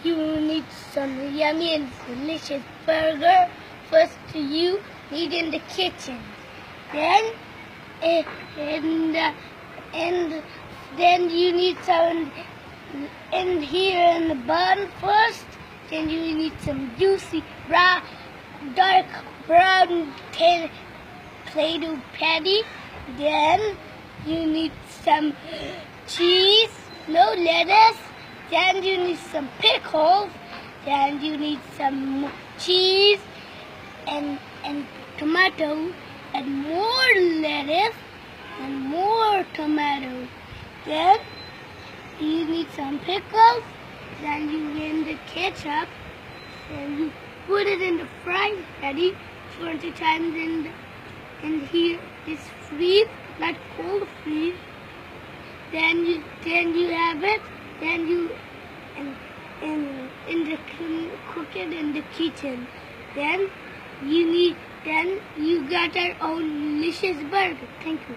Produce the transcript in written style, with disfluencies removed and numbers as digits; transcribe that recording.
you need some yummy and delicious burger. First, you need in the kitchen. Then, and then you need some in here in the bun first. Then you need some juicy dark brown Play-Doh patty. Then you need some cheese, no lettuce. Then you need some pickles. Then you need some cheese and tomato and more lettuce and more tomato. Then you need some pickles. Then you get the ketchup. Then you put it in the frying pan 20 times and here is freeze, not cold freeze. Then you have it. Then you cook it in the kitchen. Then you got our own delicious burger. Thank you.